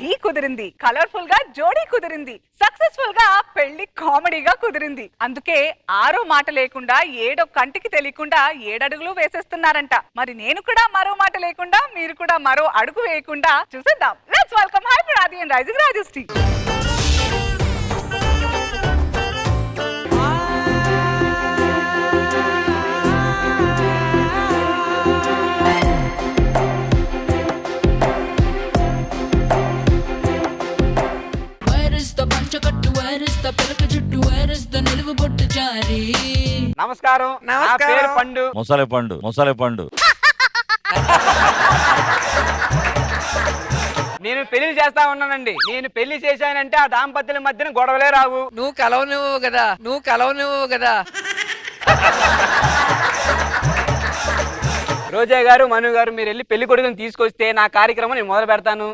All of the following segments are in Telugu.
ఢీ కుదిరింది, కలర్ఫుల్ గా జోడీ కుదిరింది, సక్సెస్ఫుల్ గా పెళ్లి కామెడీగా కుదిరింది. అందుకే ఆరో మాట లేకుండా ఏడో కంటికి తెలియకుండా 7 అడుగులు వేసేస్తున్నారంట. మరి నేను కూడా మరో మాట లేకుండా, మీరు కూడా మరో అడుగు వేయకుండా చూసేద్దాం. లెట్స్ వెల్కమ్ హైపర్ ఆది అండ్ రైజింగ్ రాజశ్రీ. నమస్కారం. నా పేరు పండు. మొసలే పండు. నేను పెళ్లి చేస్తా ఉన్నానండి. నేను పెళ్లి చేశానంటే ఆ దాంపత్యుల మధ్యన గొడవలే రావు. నువ్వు కలవనివ్వు కదా. రోజా గారు, మను గారు, మీరు వెళ్ళి పెళ్లి కొడుకుని తీసుకొస్తే నా కార్యక్రమం నేను మొదలు పెడతాను.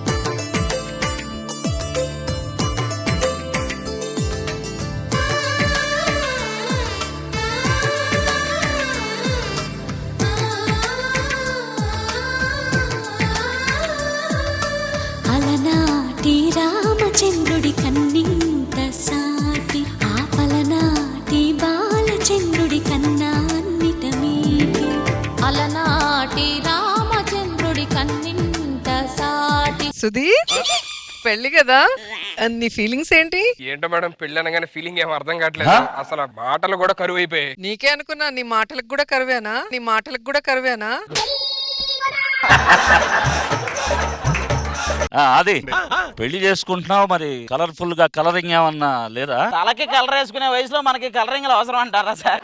అలనాటి రామచంద్రుడి కన్నింత సాటి, ఆపలనాటి బాలచంద్రుడి కన్నా అన్నిట మీటి. అలనాటి రామచంద్రుడి కన్నింత సాటి. సుధీర్, పెళ్లి కదా, నీ ఫీలింగ్స్ ఏంటి? ఏంటో మేడం, పెళ్లి అనగానే ఫీలింగ్ ఏం అర్థం కావట్లేదు. అసలు ఆ మాటలు కూడా కరువు అయిపోయాయి. నీకే అనుకున్నా, నీ మాటలకు కూడా కరువేనా? అది పెళ్లి చేసుకుంటున్నావు, మరి కలర్ఫుల్ గా కలరింగ్ ఏమన్నా లేదా? తలకి కలర్ వేసుకునే వయసులో మనకి కలరింగ్ అవసరం అంటారా సార్?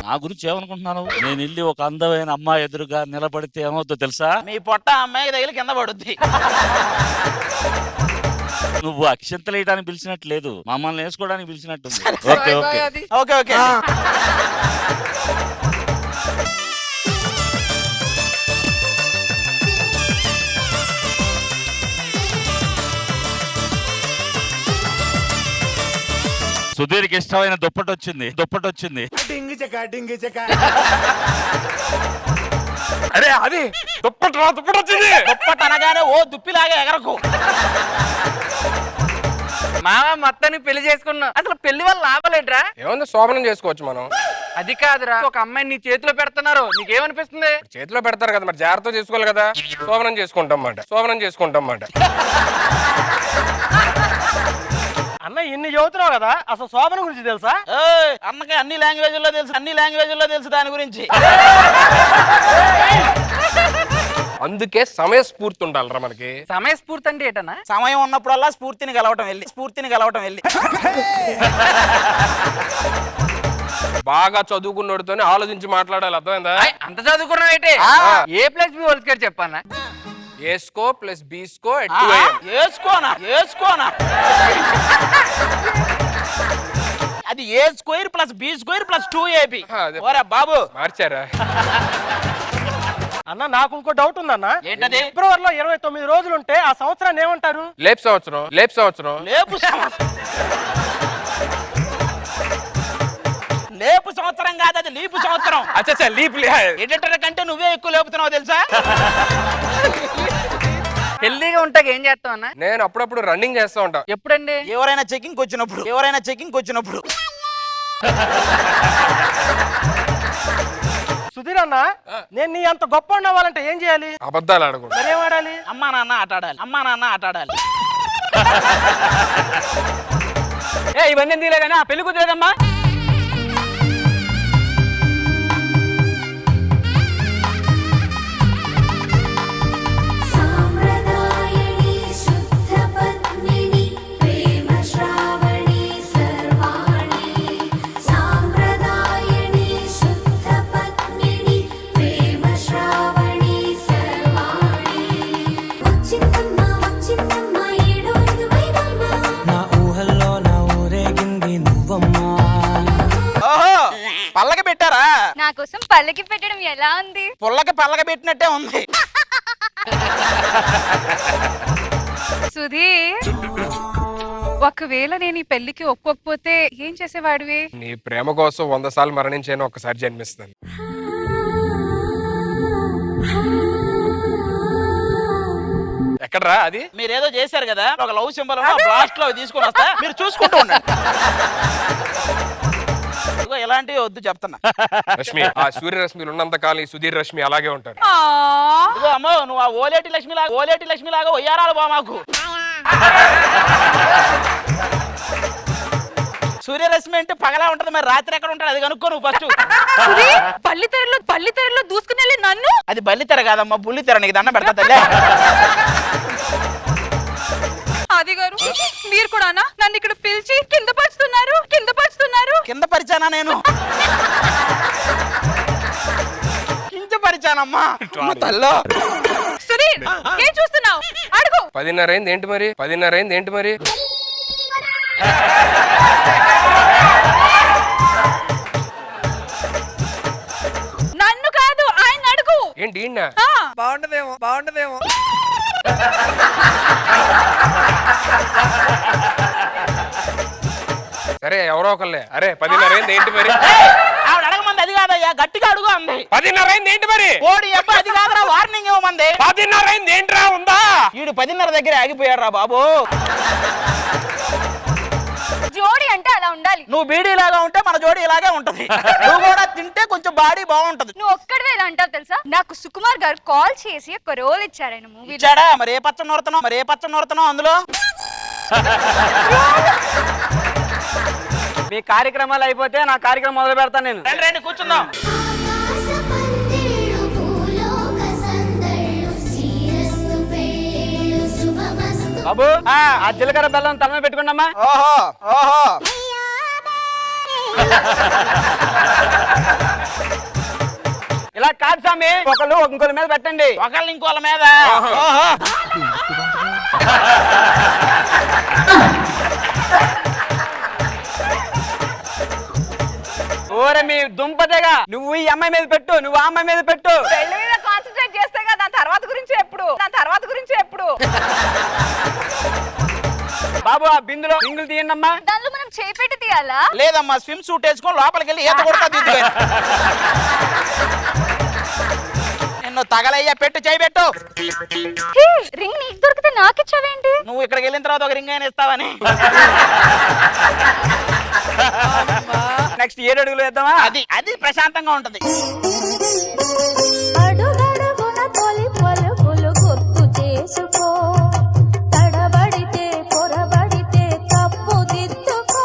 నా గురించి ఏమనుకుంటున్నాను? నేను వెళ్ళి ఒక అందమైన అమ్మాయి ఎదురుగా నిలబడితే ఏమవుతుందో తెలుసా? మీ పొట్ట అమ్మాయి తగిలి కింద పడుద్ది. నువ్వు అక్షంతలు వేయడానికి పిలిచినట్టు లేదు, మమ్మల్ని వేసుకోవడానికి పిలిచినట్టుంది. ఓకే Bye ఓకే bye అది. Okay okay. సుధీర్కి ఇష్టమైన దుప్పటి వచ్చింది. అరే అది దుప్పటి వచ్చింది. దుప్పటి అనగానే ఓ దుప్పిలాగా ఎగరకు. మామ మొత్తాన్ని పెళ్లి చేసుకున్నా, అసలు పెళ్లి వల్ల లాభాలేట్రా? ఏముంది, శోభనం చేసుకోవచ్చు మనం. అది కాదురా, ఒక అమ్మాయిని నీ చేతిలో పెడుతున్నారు, నీకేమనిపిస్తుంది? చేతిలో పెడతారు కదా, మరి జాగ్రత్త చేసుకోవాలి కదా. శోభనం చేసుకుంటాం మాట. అన్న ఇన్ని చదువుతున్నావు కదా, అసలు శోభన గురించి తెలుసా? అన్నకి అన్ని లాంగ్వేజ్లో తెలుసు దాని గురించి. అందుకే సమయస్ఫూర్తి ఉండాలరా మనకి. సమయస్ఫూర్తి అంటే ఏంటన్నా? సమయం ఉన్నప్పుడల్లా స్ఫూర్తిని కలవటం వెళ్ళి. బాగా చదువుకున్నోడితోనే ఆలోచించి మాట్లాడాలి, అర్థమైందా? అంత చదువుకున్నావు ఏంటి? A+B హోల్ స్క్వేర్ చెప్పన్నా. A² + B² @ 2am. వేసుకోనా అది A² + B² + 2ab. అదే. ఓరే బాబు, మార్చారా? అన్న నాకు ఇంకో డౌట్ ఉందన్న. ఏంటది? ఫిబ్రవరిలో 29 రోజులు ఉంటే ఆ సంవత్సరాన్ని ఏమంటారు? లేపు సంవత్సరం. లేపు సంవత్సరం కాదు, అది లీపు సంవత్సరం. అచ్చా లీప్. ఎడిటర్ కంటే నువ్వే ఎక్కువ లేపుతున్నావు తెలుసా? హెల్దీగా ఉంటాక ఏం చేస్తావు అన్న? నేను అప్పుడప్పుడు రన్నింగ్ చేస్తా ఉంటా. ఎప్పుడండి? ఎవరైనా చెకింగ్ వచ్చినప్పుడు. సుధీర్ అన్న, నేను నీ అంత గొప్ప అవ్వాలంటే ఏం చేయాలి? అబద్ధాలు ఆడకూడదు. మరేం ఆడాలి? అమ్మా నాన్న ఆట ఆడాలి. ఇవన్నీ ఎందుకులే కానీ ఆ పెళ్లి కుదిరేదమ్మా. సాంప్రదాయని శుద్ధ పద్మిని ప్రేమ శ్రావణి సర్వాణి. సాంప్రదాయని శుద్ధ పద్మిని ప్రేమ శ్రావణి సర్వాణి. వచ్చిందమ్మ ఏడో వైవమ్మ. నా ఊహల్లో నా ఊరేగింది నువ్వమ్మా. ఓహో, పల్లకి పెట్టారా? నా కోసం పల్లకి పెట్టడం ఎలా ఉంది? పుల్లకి పల్లకి పెట్టినట్టే ఉంది. సుధీర్, ఒకవేళ నేను ఈ పెళ్లికి ఒప్పుకోకపోతే ఏం చేసేవాడివి? నీ ప్రేమ కోసం 100 సార్లు మరణించాను, ఒక్కసారి జన్మిస్తాను. ఎక్కడరా అది? మీరేదో చేశారు కదా ఒక లవ్ సింబల్ బ్లాస్ట్ లో తీసుకొని వస్తా మీరు చూసుకుంటూ ఉండండి. ఇదిగో ఇలాంటివి వద్దు చెప్తున్నా. రష్మి, ఆ సూర్యరశ్మిలు ఉన్నంత కాలం ఈ సుధీర్ రష్మి అలాగే ఉంటారు. ఆ, ఇదిగో అమ్మో నువ్వు ఆ ఓలేటి లక్ష్మి లాగా ఒయ్యారాలు బా మాకు. సూర్యరశ్మి అంటే పగలా ఉంటది, మరి రాత్రి ఎక్కడ ఉంటాడు అది కనుక్కో నువ్వు ఫస్ట్. పల్లితెరలో దూసుకుని నన్ను అది బల్లితెర కాదమ్మా, బుల్లితెర. నీకు దండం పెడతా తల్లే. ఆది గారు మీరు కూడా నన్ను ఇక్కడ పిలిచి కింద పరుస్తున్నారు. కింద పరిచానా నేను? కించపరిచానమ్మా తల్లో. సుధీర్ ఏం చూస్తున్నావు? అడుగు. 10:30 అయింది ఏంటి మరి? 10:30 అయింది ఏంటి మరి? నన్ను కాదు ఆయన అడుగు. ఏంటి ఈయన? బాగుండదేమో సరే ఎవరో ఒకళ్ళే. అరే 10:30 అయింది ఏంటి మరి? ఆవిడ అడగమంది అది కాదయ్యా, గట్టిగా అడుగు అంది. 10:30 అయింది ఏంటి మరి? ఓడి అబ్బా అది కాదురా, వార్నింగ్ ఇవ్వమంది. 10:30 అయింది ఏంట్రా ఉందా? వీడు 10:30 దగ్గర ఆగిపోయాడు రా బాబు. జోడి అంటే అలా ఉండాలి. నువ్వు బీడీ లాగా ఉంటే మన జోడి ఇలాగే ఉంటది. నువ్వు కూడా తింటే కొంచెం బాడీ బాగుంటది. నువ్వు ఒక్కడివే ఇలా అంటావు తెలుసా? నాకు సుకుమార్ గారు కాల్ చేసి ఒక రోల్ ఇచ్చారు ఆయన మూవీలో. ఇచ్చాడా? మరి ఏ పచ్చ నూరుతున్నావు అందులో? మీ కార్యక్రమాలు అయిపోతే నా కార్యక్రమం మొదలు పెడతాను నేను. రండి కూర్చుందాం. ఆకాశ పందిళ్ళు భూలోక సందళ్ళు శ్రీరస్తు పెళ్ళిళ్ళు శుభమస్తు. బాబు ఆ జీలకర్ర బెల్లం తల మీద పెట్టుకోండమ్మా. ఓహో ఇలా కాదు స్వామి, ఒకళ్ళు ఇంకొకరి మీద పెట్టండి. ఒకళ్ళని ఇంకోళ్ళ మీద. ఓహో ఓరే మీ దుంపదేగా, నువ్వు ఈ అమ్మాయి మీద పెట్టు, నువ్వు ఆ అమ్మాయి మీద పెట్టు. పెళ్లి మీద కాన్సన్ట్రేట్ చేస్తే కదా దాని తర్వాత గురించి ఎప్పుడు బాబు ఆ బిందులో రింగులు తీయండి అమ్మా. దానిలో మనం చేపెట్టి తీయాలా? లేదమ్మా, స్విమ్ సూట్ వేసుకొని లోపలికి వెళ్ళి ఈత కొడతా దిద్దుగా. నిన్ను తగలయ్యా, పెట్టు చేయి పెట్టు. హే, రింగ్ నీకు దొరికితే నాకిచ్చావేంటి? నువ్వు ఇక్కడికి వెళ్ళిన తర్వాత ఒక రింగ్ అయినా ఇస్తావని. నెక్స్ట్ 7 అడుగులు వేద్దామా? అది ప్రశాంతంగా ఉంటది. అడుగడుగున తొలి పలుకులు గుర్తు చేసుకో తడబడితే పొరబడితే తప్పు దిద్దుకో.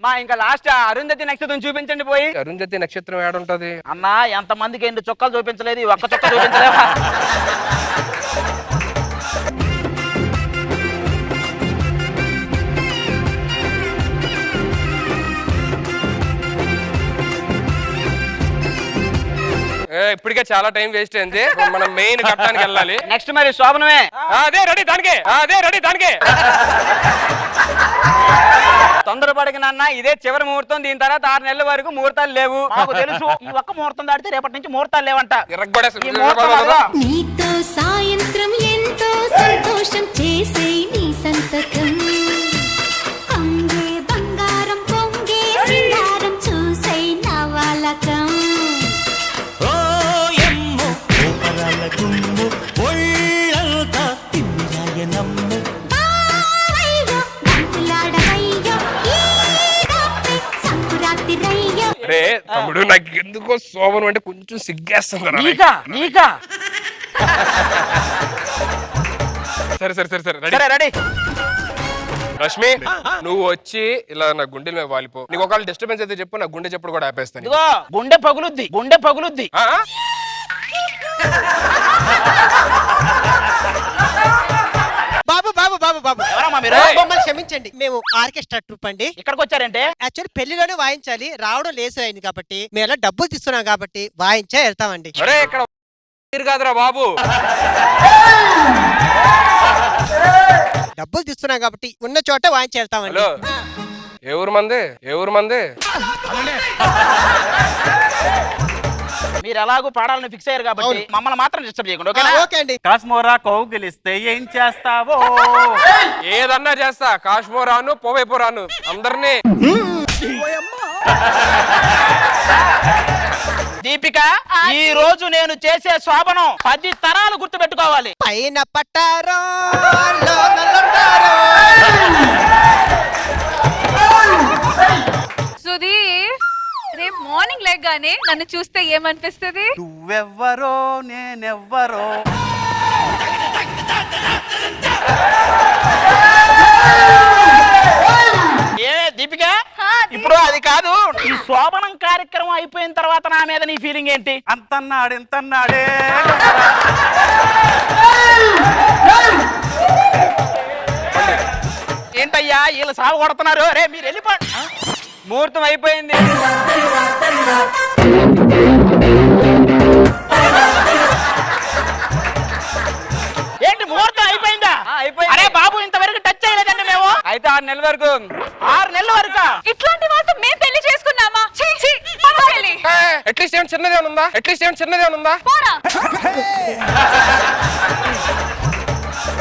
మా ఇంకా లాస్ట్ అరుంధతి నక్షత్రం చూపించండి పోయి. అరుంధతి నక్షత్రం ఏడుంటది? అన్నా ఎంత మందికి 2 చుక్కలు చూపించలేదు, ఈ ఒక్క చుక్క చూపించలేవా? ఇప్పటికే చాలా టైం వేస్ట్ అయింది. మనం మెయిన్ ఘట్టానికి వెళ్ళాలి. నెక్స్ట్ మరి శోభనమే. అదే రెడీ దానికే. తొందరపడక నాన్న, ఇదే చివరి ముహూర్తం. దీని తర్వాత 6 నెలల వరకు ముహూర్తాలు లేవు. మాకు తెలుసు, ఈ ఒక్క ముహూర్తం దాటితే రేపటి నుంచి ముహూర్తాలు లేవంట. ఇరగ్గొడేసి- ఈ ముహూర్తం అదిగో. నీతో సాయంత్రం ఎంతో సంతోషం చేసే నీ సంతకం అంగే బంగారం పొంగే సింగారం చూసే నవలకం. ఓ ఎమ్ము ఓపరాల గుమ్ము ఒళ్ళంతా తిమ్మిరాయ నమ్ము. బావయ్యో బంతులాడవయ్యో ఈ రాత్రి సంకురాత్రిరయ్యో. రే తమ్ముడు, నాకు ఎందుకో శోభనం అంటే కొంచెం సిగ్గేస్తుంది. నీకా సరే సరే రెడీ. రష్మి, నువ్వు వచ్చి ఇలా నా గుండెల మీద వాలిపో. నీకు ఒకవేళ డిస్టర్బెన్స్ అయితే చెప్పు, నా గుండె చెప్పుడు కూడా ఆపేస్తాను. ఇదిగో గుండె పగులుద్ది. ఆ? బాబు ఎవరమ్మా మీరు? మమ్మల్ని క్షమించండి, మేము ఆర్కెస్ట్రా ట్రూప్ అండి. ఇక్కడికి వచ్చారంటే యాక్చువల్లీ పెళ్లిలోనే వాయించాలి, రావడం లేసు అయింది కాబట్టి మేము ఎలా డబ్బులు తీస్తున్నాం కాబట్టి వాయించే వెళ్తామండి. అరే ఇక్కడ మీరు కాదురా బాబు. డబ్బులు తీస్తున్నాం కాబట్టి ఉన్న చోట వాయించి వెళ్తామండి. హలో, ఏ ఊరు మంది? మీరు ఎలాగో పాడాలని ఫిక్స్ అయ్యారు కాబట్టి మమ్మల్ని మాత్రం డిస్టర్బ్ చేయకుండా ఓకేనా? ఓకే అండి. కాస్మోరా కౌగిలిస్తే ఏం చేస్తావో? ఏదన్నా చేస్తా, కాశ్మోరాను పోవైపోరాను అందరినీ. దీపిక, ఈ రోజు నేను చేసే శోభనం 10 తరాలు గుర్తు పెట్టుకోవాలి. పైన పట్టారో లోన లొట్టారో. సుధీర్, రేపు మార్నింగ్ లేగానే నన్ను చూస్తే ఏమనిపిస్తుంది? నువ్వెవ్వరో నేనెవ్వరో. ఏ దీపిక, ఇప్పుడు అది కాదు, ఈ శోభనం కార్యక్రమం అయిపోయిన తర్వాత నా మీద నీ ఫీలింగ్ ఏంటి? అంతన్నాడు ఇంతన్నాడే. ఏంటయ్యా వీళ్ళు సాగు కొడుతున్నారు? రే మీరు వెళ్ళిపోండి. ముహూర్తం అయిపోయింది. ఏంటి ముహూర్తం అయిపోయిందా? అయిపోయింది. అరే బాబు, ఇంతవరకు టచ్ చేయలేదండి మేము. అయితే 6 నెలల వరకు. 6 నెలల వరకు ఇట్లాంటి వాళ్ళతో మేము పెళ్లి చేసుకున్నామా? అట్లీస్ట్ ఏమైనా చిన్నదేమైనా ఉందా? అట్లీస్ట్ ఏమైనా చిన్నదేమైనా ఉందా?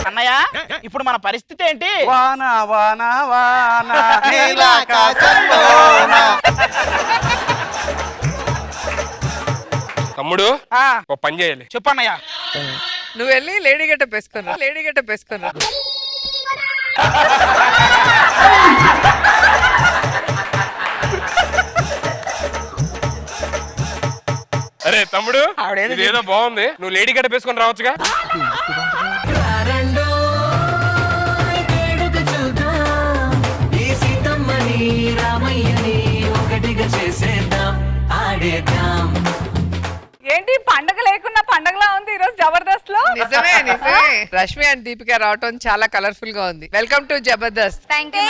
అన్నయ్య, ఇప్పుడు మన పరిస్థితి ఏంటి? వాన వాన వాన నీలాకాశంలోన. తమ్ముడు ఓ పని చేయాలి. చెప్పన్నయ్య. నువ్వు వెళ్ళి లేడీ గెటప్ వేసుకున్నా, లేడీ గెటప్ వేసుకున్నా. అరే తమ్ముడు, ఇదేదో బాగుంది, నువ్వు లేడీ గడ్డ వేసుకొని రావచ్చుగా. ఏంటి పండగ లేకున్నా పండగలా ఉంది ఈ రోజు జబర్దస్త్ లో. నిజమే నిజమే. రష్మి అండ్ దీపిక రావటం చాలా కలర్ఫుల్ గా ఉంది. Welcome to Jabardasth. Thank you.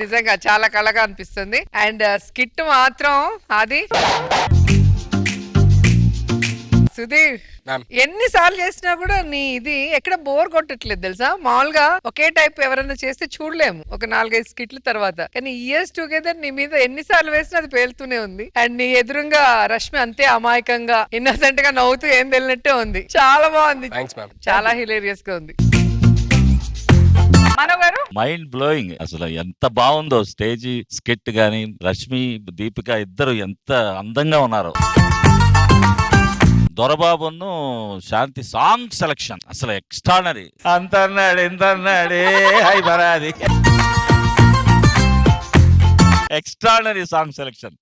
నిజంగా చాలా కళగా అనిపిస్తుంది. అండ్ స్కిట్ మాత్రం అది సుధీర్ Ma'am. ఎన్నిసార్లు చేసినా కూడా నీ ఇది ఎక్కడ బోర్ కొట్టట్లేదు తెలుసా. మామూలుగా ఒకే టైప్ ఎవరైనా చేస్తే చూడలేము ఒక 4-5 స్కిట్ల తర్వాత, కానీ ఇయర్స్ టుగెదర్ నీ మీద ఎన్నిసార్లు వేసినా అది పేలుతూనే ఉంది. అండ్ నీ ఎదురుగా రష్మి అంతే అమాయకంగా ఇన్నోసెంట్ గా నవ్వుతూ ఏం తెలియనట్టే ఉంది. చాలా బాగుంది, థ్యాంక్స్ మ్యామ్. చాలా హిలేరియస్ గా ఉంది. మనో గారు మైండ్ బ్లోయింగ్. అసలు ఎంత బాగుందో స్టేజ్ స్కిట్ గాని, రష్మి దీపిక ఇద్దరు ఎంత అందంగా ఉన్నారు. దొరబాబును శాంతి సాంగ్ సెలక్షన్ అసలు ఎక్స్ట్రానరీ. అంత అన్నాడు ఎంత అన్నాడే హై బరాది. Extraordinary song selection.